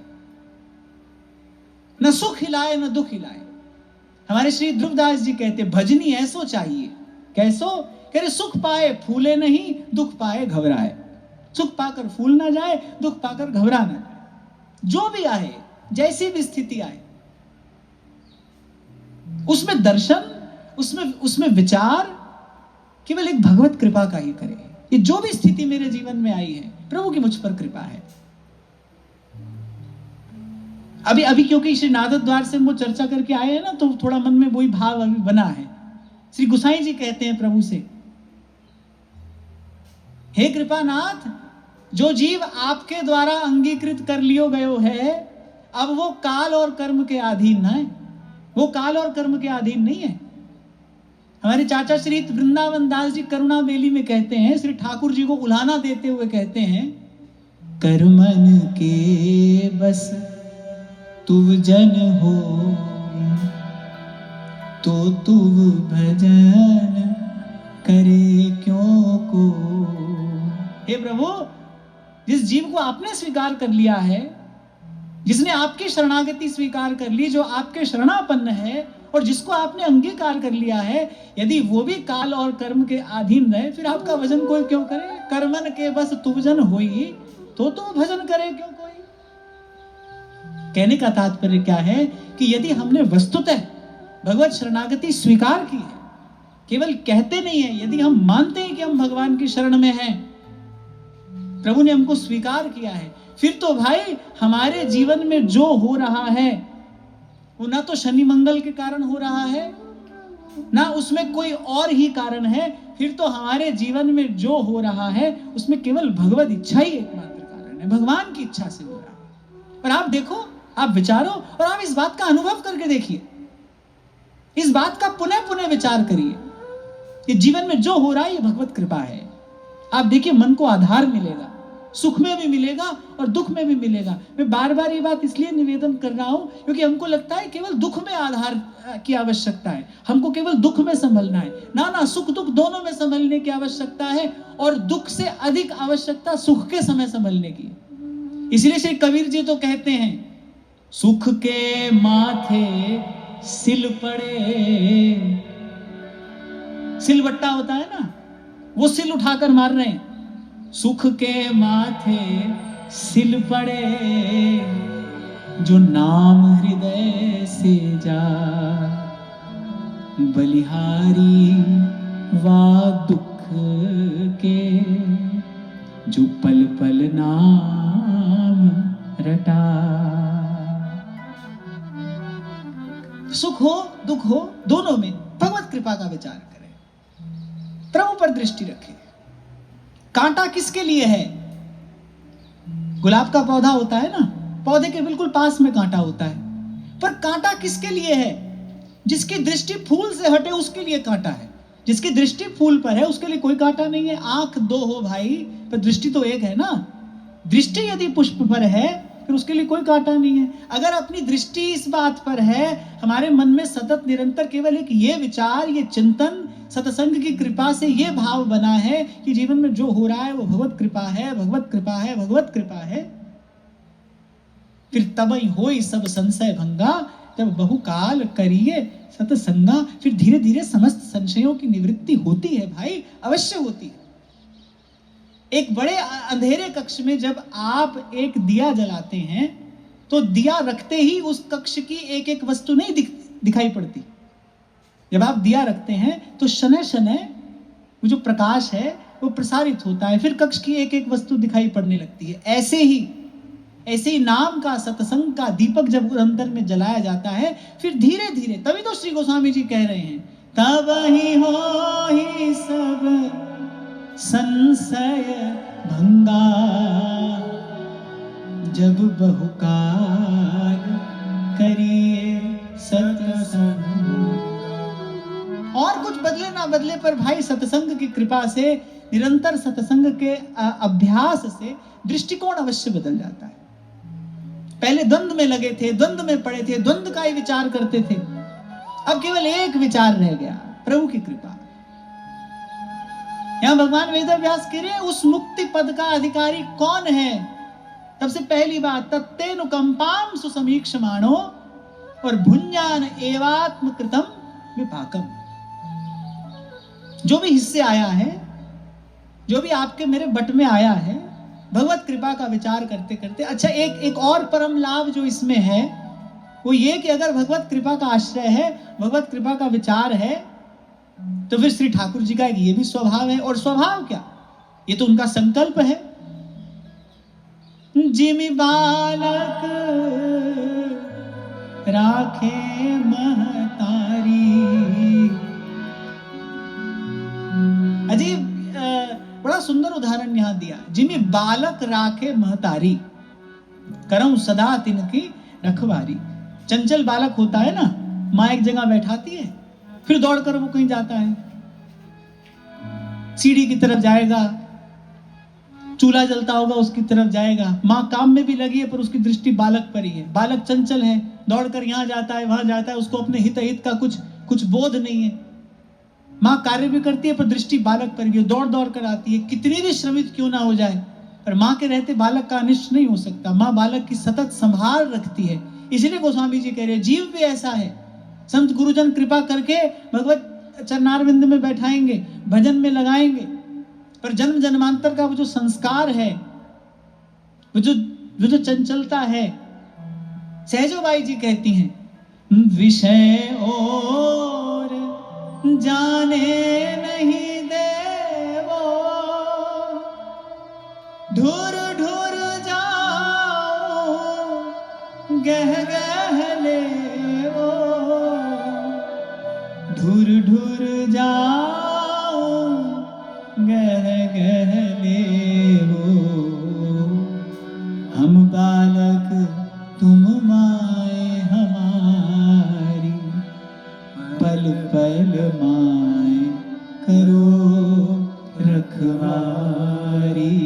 न सुख हिलाए न दुख हिलाए। हमारे श्री ध्रुवदास जी कहते भजनी ऐसो चाहिए। कैसो? कह रहे सुख पाए फूले नहीं, दुख पाए घबराए। सुख पाकर फूल ना जाए, दुख पाकर घबरा ना जाए। जो भी आए, जैसी भी स्थिति आए, उसमें दर्शन, उसमें विचार केवल एक भगवत कृपा का ही करे। ये जो भी स्थिति मेरे जीवन में आई है, प्रभु की मुझ पर कृपा है। अभी क्योंकि श्री नारद द्वार से हम वो चर्चा करके आए हैं ना, तो थोड़ा मन में वही भाव अभी बना है। श्री गुसाई जी कहते हैं प्रभु से, हे कृपानाथ, जो जीव आपके द्वारा अंगीकृत कर लियो गयो है, अब वो काल और कर्म के अधीन है। वो काल और कर्म के अधीन नहीं है। हमारे चाचा श्री वृंदावन दास जी करुणा बेली में कहते हैं, श्री ठाकुर जी को उल्हाना देते हुए कहते हैं, कर्मन के बस तुव जन हो, तो तुव भजन करे क्यों को। हे प्रभु, जिस जीव को आपने स्वीकार कर लिया है, जिसने आपकी शरणागति स्वीकार कर ली, जो आपके शरणापन्न है और जिसको आपने अंगीकार कर लिया है, यदि वो भी काल और कर्म के अधीन रहे, फिर आपका भजन कोई क्यों करे। कर्मन के बस तुम जन होई, तो तुम भजन करे क्यों कोई। कहने का तात्पर्य क्या है कि यदि हमने वस्तुतः भगवत शरणागति स्वीकार की है, केवल कहते नहीं है, यदि हम मानते हैं कि हम भगवान की शरण में हैं, प्रभु ने हमको स्वीकार किया है, फिर तो भाई हमारे जीवन में जो हो रहा है वो ना तो शनि मंगल के कारण हो रहा है, ना उसमें कोई और ही कारण है। फिर तो हमारे जीवन में जो हो रहा है उसमें केवल भगवत इच्छा ही एकमात्र कारण है, भगवान की इच्छा से हो रहा है। और आप देखो, आप विचारो और आप इस बात का अनुभव करके देखिए, इस बात का पुनः पुनः विचार करिए। ये जीवन में जो हो रहा है ये भगवत कृपा है। आप देखिए, मन को आधार मिलेगा, सुख में भी मिलेगा और दुख में भी मिलेगा। मैं बार बार ये बात इसलिए निवेदन कर रहा हूं क्योंकि हमको लगता है केवल दुख में आधार की आवश्यकता है, हमको केवल दुख में संभलना है। ना, सुख दुख दोनों में संभलने की आवश्यकता है, और दुख से अधिक आवश्यकता सुख के समय संभलने की। इसलिए श्री कबीर जी तो कहते हैं, सुख के माथे सिल पड़े। सिलबट्टा होता है ना, वो सिल उठाकर मार रहे हैं। सुख के माथे सिल पड़े, जो नाम हृदय से जा, बलिहारी वा दुख के, जो पल पल नाम रटा। सुख हो दुख हो दोनों में भगवत कृपा का विचार करें, प्रभु पर दृष्टि रखें। कांटा किसके लिए है? गुलाब का पौधा होता है ना, पौधे के बिल्कुल पास में कांटा होता है, पर कांटा किसके लिए है? जिसकी दृष्टि फूल से हटे उसके लिए कांटा है। जिसकी दृष्टि फूल पर है उसके लिए कोई कांटा नहीं है। आंख दो हो भाई, पर दृष्टि तो एक है ना। दृष्टि यदि पुष्प पर है फिर उसके लिए कोई कांटा नहीं है। अगर अपनी दृष्टि इस बात पर है, हमारे मन में सतत निरंतर केवल एक ये विचार, ये चिंतन, सत्संग की कृपा से ये भाव बना है कि जीवन में जो हो रहा है वो भगवत कृपा है, भगवत कृपा है, भगवत कृपा है, फिर तबई होई सब संशय भंगा, जब बहुकाल करिए सत्संगा, फिर धीरे धीरे समस्त संशयों की निवृत्ति होती है भाई, अवश्य होती है। एक बड़े अंधेरे कक्ष में जब आप एक दिया जलाते हैं तो दिया रखते ही उस कक्ष की एक एक वस्तु नहीं दिखाई पड़ती। जब आप दिया रखते हैं तो शनय शनय वो जो प्रकाश है वो प्रसारित होता है, फिर कक्ष की एक एक वस्तु दिखाई पड़ने लगती है। ऐसे ही नाम का, सत्संग का दीपक जब अंदर में जलाया जाता है, फिर धीरे धीरे, तभी तो श्री गोस्वामी जी कह रहे हैं, तब ही हो ही सब संशय भंगा, जब बहुकाल करिए सत्संग। और कुछ बदले ना बदले पर भाई सत्संग की कृपा से, निरंतर सत्संग के अभ्यास से दृष्टिकोण अवश्य बदल जाता है। पहले द्वंद्व में लगे थे, द्वंद्व में पड़े थे, द्वंद्व का ही विचार करते थे, अब केवल एक विचार रह गया, प्रभु की कृपा। यहां भगवान वेदव्यास कह रहे हैं उस मुक्ति पद का अधिकारी कौन है? सबसे पहली बात, तत्तेनुकंपाम सुसमीक्षमाणो और भुंजान एवात्म कृतम विपाकम। जो भी हिस्से आया है, जो भी आपके मेरे बट में आया है, भगवत कृपा का विचार करते करते, अच्छा एक और परम लाभ जो इसमें है वो ये कि अगर भगवत कृपा का आश्रय है, भगवत कृपा का विचार है, तो फिर श्री ठाकुर जी का ये भी स्वभाव है। और स्वभाव क्या, ये तो उनका संकल्प है। जिमि बालक राखे महतारी। अजीब, बड़ा सुंदर उदाहरण यहां दिया। जिमि बालक राखे महतारी, करऊं सदा तिनकी रखवारी। चंचल बालक होता है ना, माँ एक जगह बैठाती है, फिर दौड़कर वो कहीं जाता है, सीढ़ी की तरफ जाएगा, चूल्हा जलता होगा उसकी तरफ जाएगा। माँ काम में भी लगी है पर उसकी दृष्टि बालक पर ही है। बालक चंचल है, दौड़कर यहां जाता है, वहां जाता है, उसको अपने हित का कुछ बोध नहीं है। माँ कार्य भी करती है पर दृष्टि बालक पर भी, दौड़ दौड़ कर आती है, कितनी भी श्रमित क्यों ना हो जाए, पर माँ के रहते बालक का अनिष्ट नहीं हो सकता। माँ बालक की सतत संभाल रखती है। इसलिए गोस्वामी जी कह रहे हैं जीव भी ऐसा है। संत गुरुजन कृपा करके भगवत चरणारविंद में बैठाएंगे, भजन में लगाएंगे, पर जन्म जन्मांतर का वो जो संस्कार है, वो जो चंचलता है, सहजोबाई जी कहती हैं, विषय और जाने नहीं देवो, ढूर ढूर जाओ गह गह लेवो, ढूर ढूर जाओ गह गह लेवो, हम बालक तुम माए हमारी, पल पल माए करो रखवारी,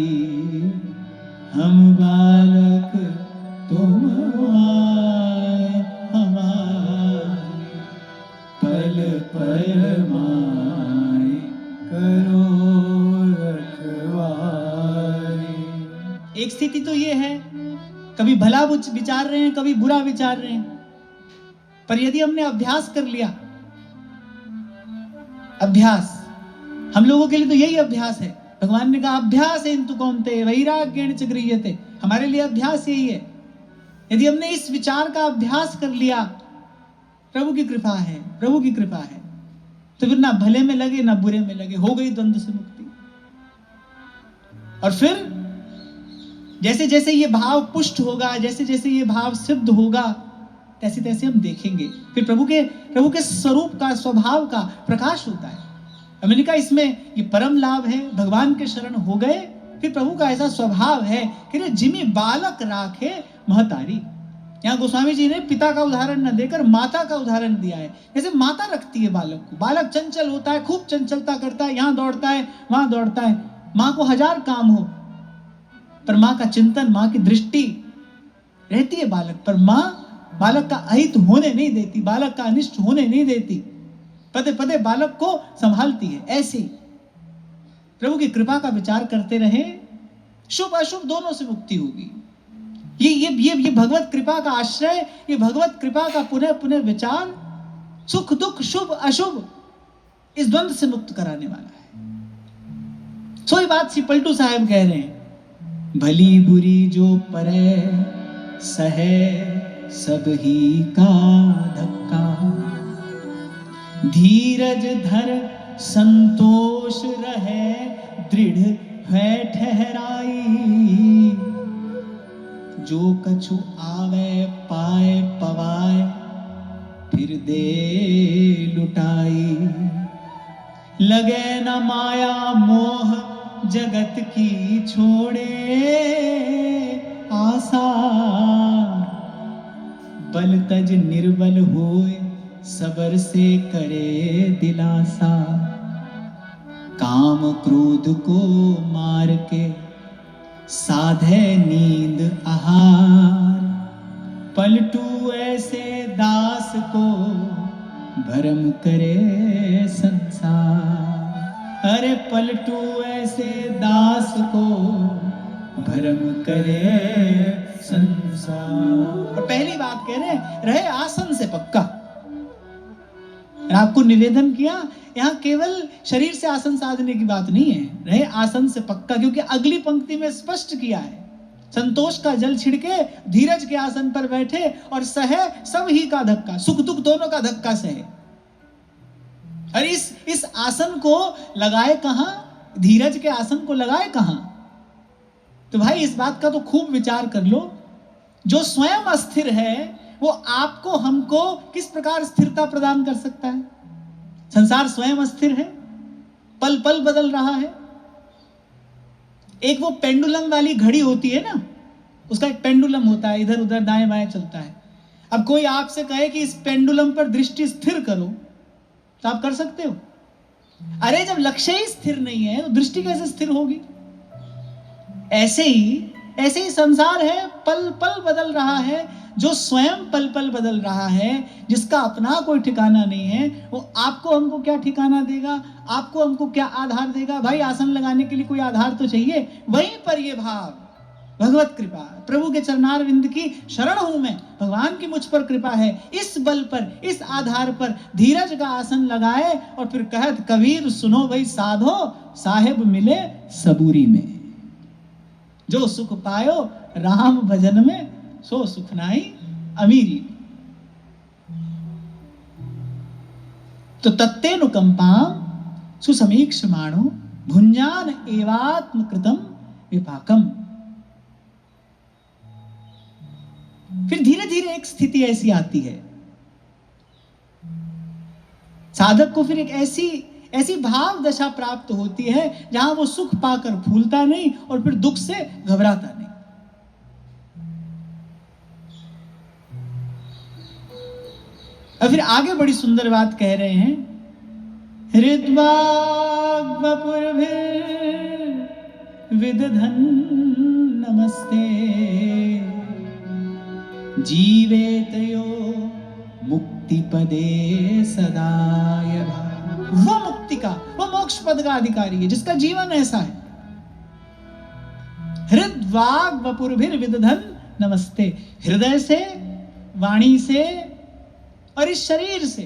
हम बालक तुम माए हमारी, पल पल माए करो रखवारी। एक स्थिति तो ये है, कभी भला विचार रहे हैं, कभी बुरा विचार रहे हैं, पर यदि हमने अभ्यास कर लिया, अभ्यास हम लोगों के लिए तो यही अभ्यास है। भगवान ने कहा अभ्यास है इंतु कौन्ते वैराग्येण च गृह्यते, हमारे लिए अभ्यास यही है। यदि हमने इस विचार का अभ्यास कर लिया, प्रभु की कृपा है, प्रभु की कृपा है, तो फिर ना भले में लगे ना बुरे में लगे, हो गई द्वंद्व से मुक्ति। और फिर जैसे जैसे ये भाव पुष्ट होगा, जैसे जैसे ये भाव सिद्ध होगा, तैसे तैसे हम देखेंगे फिर प्रभु के स्वरूप का, स्वभाव का प्रकाश होता है। मैंने कहा इसमें ये परम लाभ है। भगवान के शरण हो गए फिर प्रभु का ऐसा स्वभाव है कि रे जिमी बालक राखे महतारी। यहाँ गोस्वामी जी ने पिता का उदाहरण न देकर माता का उदाहरण दिया है। जैसे माता रखती है बालक को, बालक चंचल होता है, खूब चंचलता करता है, यहाँ दौड़ता है वहां दौड़ता है, माँ को हजार काम हो, पर माँ का चिंतन, माँ की दृष्टि रहती है बालक पर। माँ बालक का अहित होने नहीं देती, बालक का अनिष्ट होने नहीं देती, पदे पदे बालक को संभालती है। ऐसे प्रभु की कृपा का विचार करते रहे, शुभ अशुभ दोनों से मुक्ति होगी। ये भगवत कृपा का आश्रय, ये भगवत कृपा का पुनः पुनः विचार सुख दुख शुभ अशुभ इस द्वंद्व से मुक्त कराने वाला है। सोई बात सी पलटू साहब कह रहे हैं, भली बुरी जो परे सहे सब ही का धक्का, धीरज धर संतोष रहे दृढ़ है ठहराई, जो कछु आवे पाए पवाए फिर दे लुटाई, लगे न माया मोह जगत की छोड़े आशा, बल तज निर्बल होए सबर से करे दिलासा, काम क्रोध को मार के साधे नींद आहार, पलटू ऐसे दास को भरम करे संसार। अरे पलटू ऐसे दास को भरम करे संसार। और पहली बात कह रहे आसन से पक्का। आपको निवेदन किया, यहाँ केवल शरीर से आसन साधने की बात नहीं है, रहे आसन से पक्का, क्योंकि अगली पंक्ति में स्पष्ट किया है, संतोष का जल छिड़के धीरज के आसन पर बैठे और सहे सब ही का धक्का, सुख दुख दोनों का धक्का सहे। और इस आसन को लगाए कहां, धीरज के आसन को लगाए कहां? तो भाई इस बात का तो खूब विचार कर लो, जो स्वयं अस्थिर है वो आपको हमको किस प्रकार स्थिरता प्रदान कर सकता है? संसार स्वयं अस्थिर है, पल पल बदल रहा है। एक वो पेंडुलम वाली घड़ी होती है ना, उसका एक पेंडुलम होता है, इधर उधर दाएं बाएं चलता है। अब कोई आपसे कहे कि इस पेंडुलम पर दृष्टि स्थिर करो, तो आप कर सकते हो? अरे जब लक्ष्य ही स्थिर नहीं है तो दृष्टि कैसे स्थिर होगी? ऐसे ही संसार है, पल पल बदल रहा है। जो स्वयं पल पल बदल रहा है, जिसका अपना कोई ठिकाना नहीं है, वो आपको हमको क्या ठिकाना देगा, आपको हमको क्या आधार देगा? भाई आसन लगाने के लिए कोई आधार तो चाहिए। वहीं पर ये भाव, भगवत कृपा, प्रभु के चरणारविंद की शरण हूं मैं, भगवान की मुझ पर कृपा है, इस बल पर, इस आधार पर धीरज का आसन लगाए और फिर कहत कबीर सुनो भाई साधो, साहेब मिले सबूरी में, जो सुख पायो राम भजन में, सो सुख नाई अमीरी। तो तत्तेनुकंपाम सुसमीक्षमाणो भुंजान एवात्म कृतम विपाकम। फिर धीरे धीरे एक स्थिति ऐसी आती है, साधक को फिर एक ऐसी भाव दशा प्राप्त होती है जहां वो सुख पाकर फूलता नहीं और फिर दुख से घबराता नहीं। और फिर आगे बड़ी सुंदर बात कह रहे हैं, हृद्वाग्वपुर्भिर्विदधन् नमस्ते, जीवेतयो मुक्ति पदे सदाय। वो मुक्ति का, वो मोक्ष पद का अधिकारी है जिसका जीवन ऐसा है। हृद्वाग्वपुर्भिर्विदधन् नमस्ते, हृदय से, वाणी से और इस शरीर से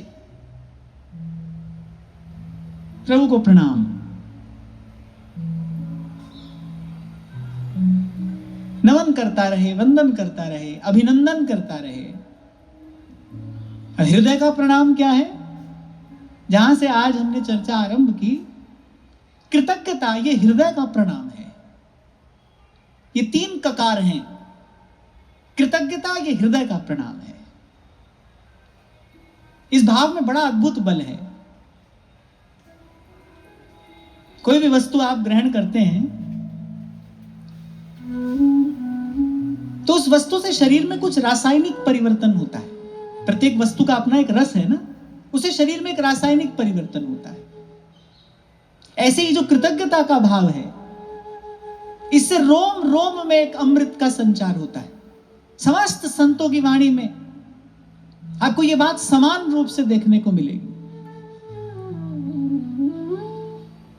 प्रभु को प्रणाम। नमन करता रहे, वंदन करता रहे, अभिनंदन करता रहे। हृदय का प्रणाम क्या है? जहां से आज हमने चर्चा आरंभ की, कृतज्ञता, ये हृदय का प्रणाम है। ये 3 ककार हैं। कृतज्ञता ये हृदय का प्रणाम है। इस भाव में बड़ा अद्भुत बल है। कोई भी वस्तु आप ग्रहण करते हैं तो उस वस्तु से शरीर में कुछ रासायनिक परिवर्तन होता है। प्रत्येक वस्तु का अपना एक रस है ना, उसे शरीर में एक रासायनिक परिवर्तन होता है। ऐसे ही जो कृतज्ञता का भाव है, इससे रोम रोम में एक अमृत का संचार होता है। समस्त संतों की वाणी में आपको यह बात समान रूप से देखने को मिलेगी।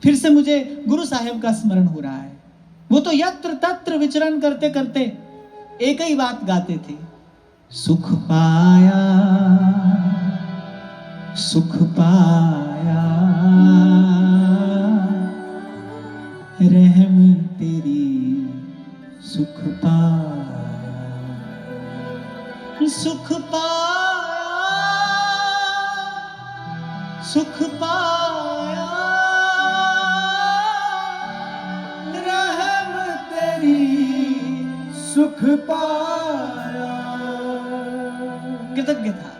फिर से मुझे गुरु साहेब का स्मरण हो रहा है। वो तो यत्र तत्र विचरण करते करते एक ही बात गाते थे, सुख पाया, सुख पाया, रहम तेरी सुख पाया, सुख पाया, सुख पाया, रहम तेरी सुख पाया। कृतज्ञ था।